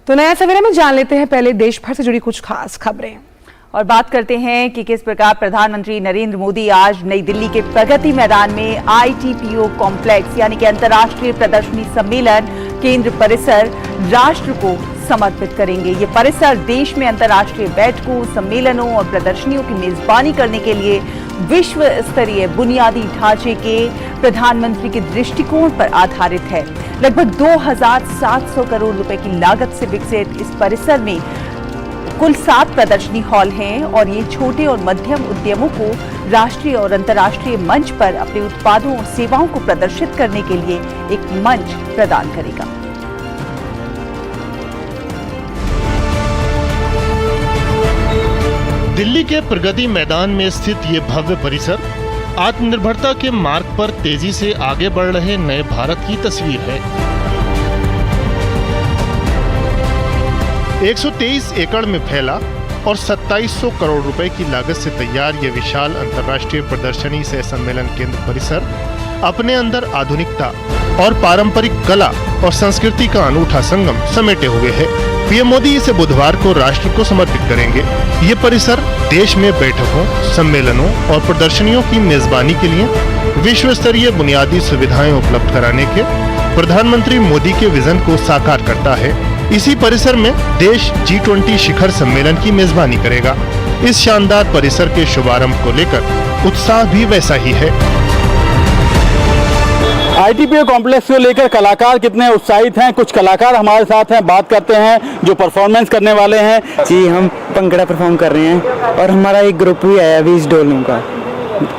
तो नया सवेरा में जान लेते हैं पहले देश भर से जुड़ी कुछ खास खबरें और बात करते हैं कि किस प्रकार प्रधानमंत्री नरेंद्र मोदी आज नई दिल्ली के प्रगति मैदान में ITPO कॉम्प्लेक्स यानी कि अंतर्राष्ट्रीय प्रदर्शनी सम्मेलन केंद्र परिसर राष्ट्र को समर्पित करेंगे। ये परिसर देश में अंतर्राष्ट्रीय बैठकों, सम्मेलनों और प्रदर्शनियों की मेजबानी करने के लिए विश्व स्तरीय बुनियादी ढांचे के प्रधानमंत्री के दृष्टिकोण पर आधारित है। लगभग 2700 करोड़ रुपए की लागत से विकसित इस परिसर में कुल 7 प्रदर्शनी हॉल हैं और ये छोटे और मध्यम उद्यमों को राष्ट्रीय और अंतर्राष्ट्रीय मंच पर अपने उत्पादों और सेवाओं को प्रदर्शित करने के लिए एक मंच प्रदान करेगा। दिल्ली के प्रगति मैदान में स्थित ये भव्य परिसर आत्मनिर्भरता के मार्ग पर तेजी से आगे बढ़ रहे नए भारत की तस्वीर है। 123 एकड़ में फैला और 2700 करोड़ रुपए की लागत से तैयार ये विशाल अंतर्राष्ट्रीय प्रदर्शनी सह सम्मेलन केंद्र परिसर अपने अंदर आधुनिकता और पारंपरिक कला और संस्कृति का अनूठा संगम समेटे हुए है। पीएम मोदी इसे बुधवार को राष्ट्र को समर्पित करेंगे। ये परिसर देश में बैठकों, सम्मेलनों और प्रदर्शनियों की मेजबानी के लिए विश्व स्तरीय बुनियादी सुविधाएं उपलब्ध कराने के प्रधानमंत्री मोदी के विजन को साकार करता है। इसी परिसर में देश G20 शिखर सम्मेलन की मेजबानी करेगा। इस शानदार परिसर के शुभारंभ को लेकर उत्साह भी वैसा ही है। ITPO कॉम्प्लेक्स को लेकर कलाकार कितने उत्साहित हैं, कुछ कलाकार हमारे साथ हैं, बात करते हैं जो परफॉर्मेंस करने वाले हैं। जी, हम पंगड़ा परफॉर्म कर रहे हैं और हमारा एक ग्रुप भी आया अभी इस डोलू का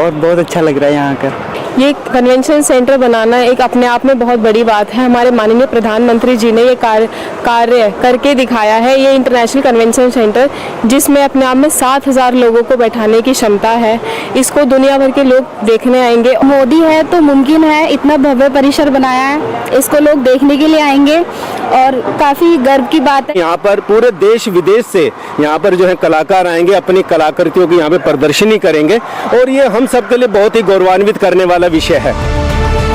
और बहुत अच्छा लग रहा है यहाँ का। ये कन्वेंशन सेंटर बनाना एक अपने आप में बहुत बड़ी बात है। हमारे माननीय प्रधानमंत्री जी ने ये कार्य करके दिखाया है। ये इंटरनेशनल कन्वेंशन सेंटर जिसमें अपने आप में 7000 लोगों को बैठाने की क्षमता है, इसको दुनिया भर के लोग देखने आएंगे। मोदी है तो मुमकिन है, इतना भव्य परिसर बनाया है, इसको लोग देखने के लिए आएंगे और काफ़ी गर्व की बात है। यहाँ पर पूरे देश विदेश से यहाँ पर जो है कलाकार आएंगे, अपनी कलाकृतियों की यहाँ पे प्रदर्शनी करेंगे और ये हम सब के लिए बहुत ही गौरवान्वित करने वाला विषय है।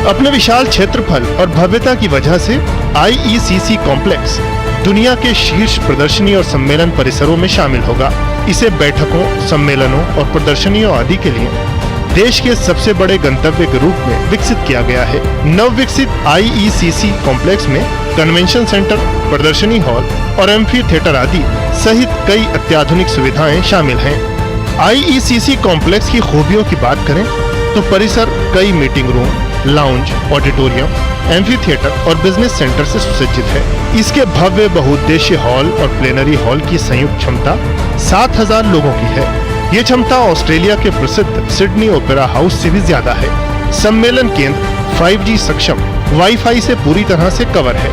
अपने विशाल क्षेत्रफल और भव्यता की वजह से IECC कॉम्प्लेक्स दुनिया के शीर्ष प्रदर्शनी और सम्मेलन परिसरों में शामिल होगा। इसे बैठकों, सम्मेलनों और प्रदर्शनियों आदि के लिए देश के सबसे बड़े गंतव्य के रूप में विकसित किया गया है। नवविकसित IECC कॉम्प्लेक्स में कन्वेंशन सेंटर, प्रदर्शनी हॉल और एम्फी थिएटर आदि सहित कई अत्याधुनिक सुविधाएं शामिल हैं। IECC कॉम्प्लेक्स की खूबियों की बात करें तो परिसर कई meeting room, lounge, auditorium, amphi theatre और बिजनेस सेंटर से सुसज्जित है। इसके भव्य बहुउद्देशीय हॉल और प्लेनरी हॉल की संयुक्त क्षमता 7000 लोगों की है। ये क्षमता ऑस्ट्रेलिया के प्रसिद्ध सिडनी ओपेरा हाउस से भी ज्यादा है। सम्मेलन केंद्र 5G सक्षम वाईफाई से पूरी तरह से कवर है।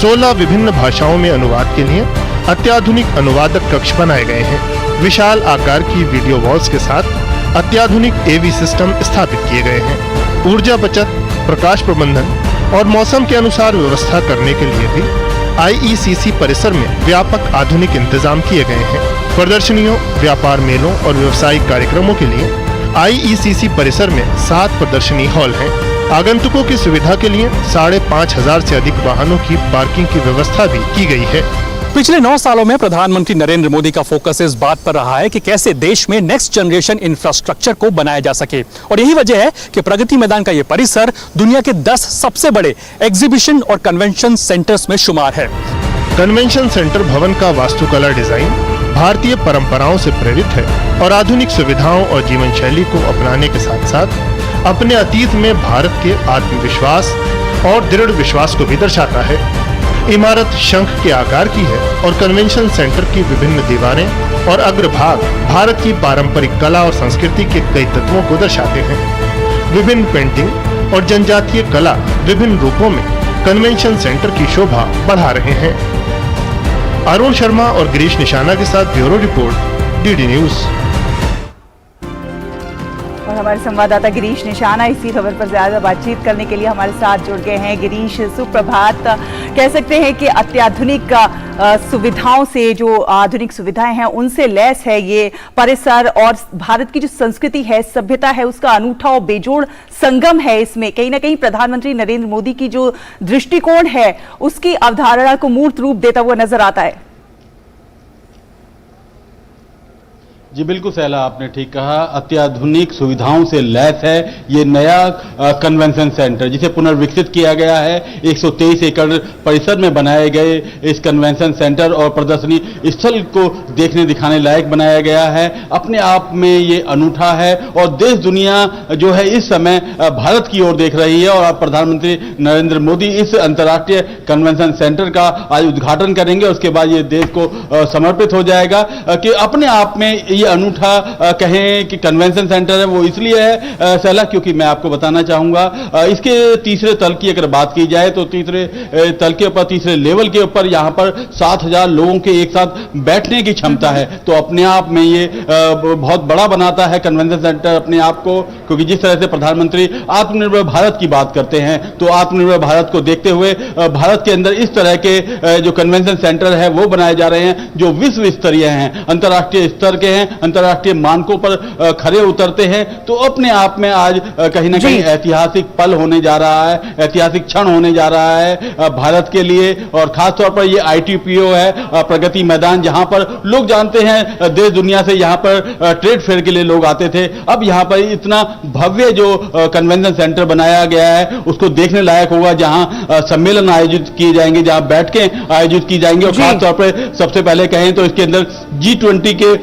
16 विभिन्न भाषाओं में अनुवाद के लिए अत्याधुनिक अनुवादक कक्ष बनाए गए हैं। विशाल आकार की वीडियो वॉल्स के साथ अत्याधुनिक AV सिस्टम स्थापित किए गए हैं। ऊर्जा बचत, प्रकाश प्रबंधन और मौसम के अनुसार व्यवस्था करने के लिए भी IECC परिसर में व्यापक आधुनिक इंतजाम किए गए हैं। प्रदर्शनियों, व्यापार मेलों और व्यावसायिक कार्यक्रमों के लिए IECC परिसर में 7 प्रदर्शनी हॉल हैं। आगंतुकों की सुविधा के लिए 5500 से अधिक वाहनों की पार्किंग की व्यवस्था भी की गई है। पिछले 9 सालों में प्रधानमंत्री नरेंद्र मोदी का फोकस इस बात पर रहा है कि कैसे देश में नेक्स्ट जनरेशन इंफ्रास्ट्रक्चर को बनाया जा सके और यही वजह है कि प्रगति मैदान का ये परिसर दुनिया के 10 सबसे बड़े एग्जीबिशन और कन्वेंशन सेंटर्स में शुमार है। कन्वेंशन सेंटर भवन का वास्तुकला डिजाइन भारतीय परंपराओं से प्रेरित है और आधुनिक सुविधाओं और जीवन शैली को अपनाने के साथ साथ अपने अतीत में भारत के आत्मविश्वास और दृढ़ विश्वास को भी दर्शाता है। इमारत शंख के आकार की है और कन्वेंशन सेंटर की विभिन्न दीवारें और अग्रभाग भारत की पारंपरिक कला और संस्कृति के कई तत्वों को दर्शाते हैं। विभिन्न पेंटिंग और जनजातीय कला विभिन्न रूपों में कन्वेंशन सेंटर की शोभा बढ़ा रहे हैं। अरुण शर्मा और गिरीश निशाना के साथ ब्यूरो रिपोर्ट, DD न्यूज। और हमारे संवाददाता गिरीश निशाना इसी खबर पर ज्यादा बातचीत करने के लिए हमारे साथ जुड़ गए हैं। गिरीश, सुप्रभात। कह सकते हैं कि अत्याधुनिक सुविधाओं से, जो आधुनिक सुविधाएं हैं उनसे लैस है ये परिसर, और भारत की जो संस्कृति है, सभ्यता है, उसका अनूठा और बेजोड़ संगम है। इसमें कहीं ना कहीं प्रधानमंत्री नरेंद्र मोदी की जो दृष्टिकोण है उसकी अवधारणा को मूर्त रूप देता हुआ नजर आता है। जी बिल्कुल सैला, आपने ठीक कहा। अत्याधुनिक सुविधाओं से लैस है ये नया कन्वेंशन सेंटर, जिसे पुनर्विकसित किया गया है। 123 एकड़ परिसर में बनाए गए इस कन्वेंशन सेंटर और प्रदर्शनी स्थल को देखने दिखाने लायक बनाया गया है। अपने आप में ये अनूठा है और देश दुनिया जो है इस समय भारत की ओर देख रही है। और प्रधानमंत्री नरेंद्र मोदी इस अंतर्राष्ट्रीय कन्वेंशन सेंटर का आज उद्घाटन करेंगे। उसके बाद ये देश को समर्पित हो जाएगा। कि अपने आप में ये अनूठा कहें कि कन्वेंशन सेंटर है, वो इसलिए है सैला, क्योंकि मैं आपको बताना चाहूंगा इसके तीसरे तल की अगर बात की जाए तो तीसरे तल के ऊपर, तीसरे लेवल के ऊपर यहाँ पर 7,000 लोगों के एक साथ बैठने की क्षमता है। तो अपने आप में ये बहुत बड़ा बनाता है कन्वेंशन सेंटर अपने आप को। क्योंकि जिस तरह से प्रधानमंत्री आत्मनिर्भर भारत की बात करते हैं, तो आत्मनिर्भर भारत को देखते हुए भारत के अंदर इस तरह के जो कन्वेंशन सेंटर है वो बनाए जा रहे हैं, जो विश्व स्तरीय हैं, अंतर्राष्ट्रीय स्तर के हैं, अंतर्राष्ट्रीय मानकों पर खरे उतरते हैं। तो अपने आप में आज कहीं ना कहीं ऐतिहासिक पल होने जा रहा है, ऐतिहासिक क्षण होने जा रहा है भारत के लिए। और खासतौर पर ये ITPO है, प्रगति मैदान, जहां पर लोग जानते हैं देश दुनिया से यहाँ पर ट्रेड फेयर के लिए लोग आते थे। अब यहाँ पर इतना भव्य जो कन्वेंशन सेंटर बनाया गया है उसको देखने लायक होगा, जहां सम्मेलन आयोजित किए जाएंगे, जहां बैठकें आयोजित की जाएंगी। और खासतौर पर सबसे पहले कहें तो इसके अंदर G20 के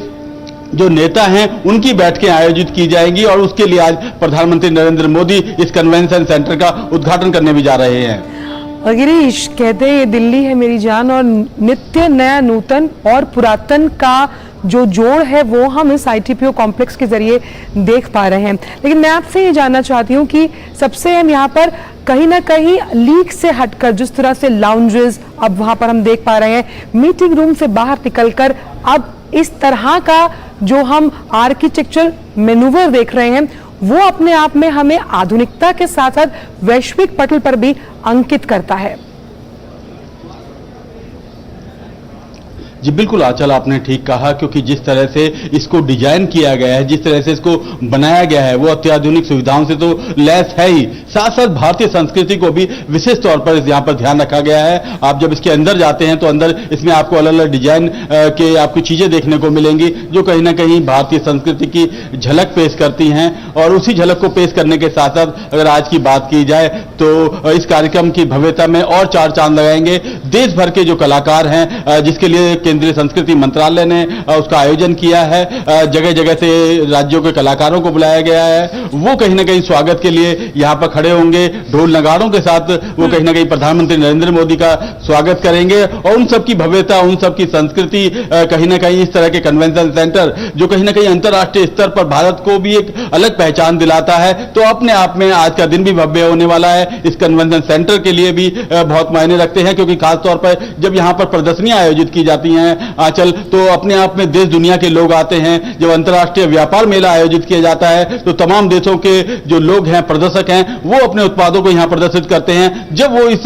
जो नेता हैं उनकी बैठकें आयोजित की जाएंगी। और उसके लिए आज प्रधानमंत्री नरेंद्र मोदी इस कन्वेंशन सेंटर का उद्घाटन करने भी जा रहे हैं। गिरीश, कहते हैं ये दिल्ली है मेरी जान, और नित्य नया, नूतन और पुरातन का जो जोड़ है वो हम इस ITPO कॉम्प्लेक्स के जरिए देख पा रहे हैं। लेकिन मैं आपसे ये जानना चाहती हूँ कि सबसे हम यहाँ पर कहीं ना कहीं लीक से हटकर, जिस तरह से लाउंजेस अब वहाँ पर हम देख पा रहे हैं, मीटिंग रूम से बाहर निकलकर अब इस तरह का जो हम आर्किटेक्चरल मैनूवर देख रहे हैं, वो अपने आप में हमें आधुनिकता के साथ साथ वैश्विक पटल पर भी अंकित करता है। जी बिल्कुल आंचल, आपने ठीक कहा। क्योंकि जिस तरह से इसको डिजाइन किया गया है, जिस तरह से इसको बनाया गया है, वो अत्याधुनिक सुविधाओं से तो लैस है ही, साथ साथ भारतीय संस्कृति को भी विशेष तौर पर यहाँ पर ध्यान रखा गया है। आप जब इसके अंदर जाते हैं तो अंदर इसमें आपको अलग अलग डिजाइन के आपको चीजें देखने को मिलेंगी, जो कहीं ना कहीं भारतीय संस्कृति की झलक पेश करती हैं। और उसी झलक को पेश करने के साथ साथ अगर आज की बात की जाए तो इस कार्यक्रम की भव्यता में और चार चांद लगाएंगे देश भर के जो कलाकार हैं, जिसके लिए केंद्रीय संस्कृति मंत्रालय ने उसका आयोजन किया है। जगह जगह से राज्यों के कलाकारों को बुलाया गया है। वो कहीं ना कहीं स्वागत के लिए यहाँ पर खड़े होंगे, ढोल नगाड़ों के साथ वो कहीं ना कहीं प्रधानमंत्री नरेंद्र मोदी का स्वागत करेंगे। और उन सब की भव्यता, उन सब की संस्कृति, कहीं ना कहीं इस तरह के कन्वेंशन सेंटर जो कहीं ना कहीं अंतर्राष्ट्रीय स्तर पर भारत को भी एक अलग पहचान दिलाता है। तो अपने आप में आज का दिन भी भव्य होने वाला है। इस कन्वेंशन सेंटर के लिए भी बहुत मायने रखते हैं, क्योंकि खासतौर पर जब यहाँ पर प्रदर्शनियां आयोजित की जाती हैं आंचल, तो अपने आप में देश दुनिया के लोग आते हैं। जब अंतर्राष्ट्रीय व्यापार मेला आयोजित किया जाता है तो तमाम देशों के जो लोग हैं, प्रदर्शक हैं, वो अपने उत्पादों को यहाँ प्रदर्शित करते हैं। जब वो इस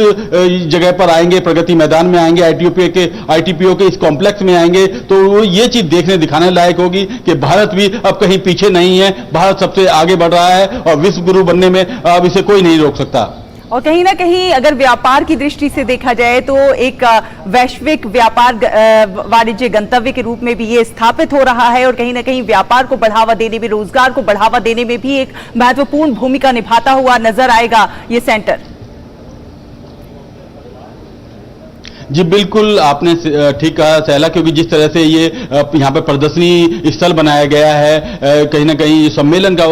जगह पर आएंगे, प्रगति मैदान में आएंगे, ITPO के इस कॉम्प्लेक्स में आएंगे, तो वो ये चीज देखने दिखाने लायक होगी कि भारत भी अब कहीं पीछे नहीं है। भारत सबसे आगे बढ़ रहा है और विश्व गुरु बनने में अब इसे कोई नहीं रोक सकता। और कहीं ना कहीं अगर व्यापार की दृष्टि से देखा जाए तो एक वैश्विक व्यापार वाणिज्य गंतव्य के रूप में भी ये स्थापित हो रहा है। और कहीं ना कहीं व्यापार को बढ़ावा देने में, रोजगार को बढ़ावा देने में भी एक महत्वपूर्ण भूमिका निभाता हुआ नजर आएगा ये सेंटर। जी बिल्कुल, आपने ठीक कहा सैला, क्योंकि जिस तरह से ये यहाँ पे प्रदर्शनी स्थल बनाया गया है, कहीं ना कहीं सम्मेलन का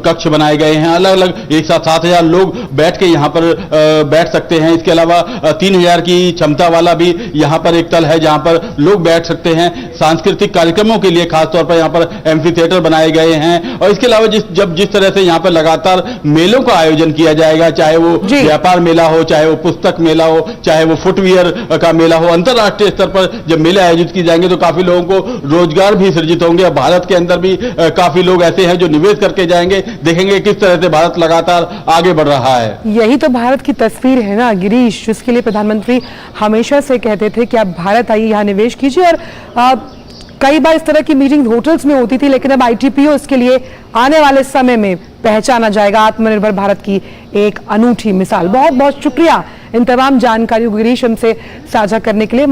कक्ष बनाए गए हैं। अलग अलग एक साथ 7,000 लोग बैठ के यहाँ पर बैठ सकते हैं। इसके अलावा 3,000 की क्षमता वाला भी यहाँ पर एक तल है जहाँ पर लोग बैठ सकते हैं। सांस्कृतिक कार्यक्रमों के लिए खासतौर पर यहाँ पर एम्फी थिएटर बनाए गए हैं। और इसके अलावा जिस तरह से यहाँ पर लगातार मेलों का आयोजन किया जाएगा, चाहे वो व्यापार मेला हो, चाहे वो पुस्तक मेला हो, चाहे वो फुटवियर का मेला हो, अंतर्राष्ट्रीय स्तर पर जब मेले आयोजित किए जाएंगे तो काफी लोगों को रोजगार भी सृजित होंगे। भारत के अंदर भी काफी लोग ऐसे हैं जो निवेश करके जाएंगे। देखेंगे किस तरह से भारत लगातार आगे बढ़ रहा है। यही तो भारत की तस्वीर है ना गिरीश, जिसके लिए प्रधानमंत्री हमेशा से कहते थे कि आप भारत आइए, यहाँ निवेश कीजिए। और कई बार इस तरह की मीटिंग होटल्स में होती थी, लेकिन अब आईटीपीओ इसके लिए आने वाले समय में पहचाना जाएगा। आत्मनिर्भर भारत की एक अनूठी मिसाल। बहुत बहुत शुक्रिया इन तमाम जानकारियों को गिरीश हमसे साझा करने के लिए।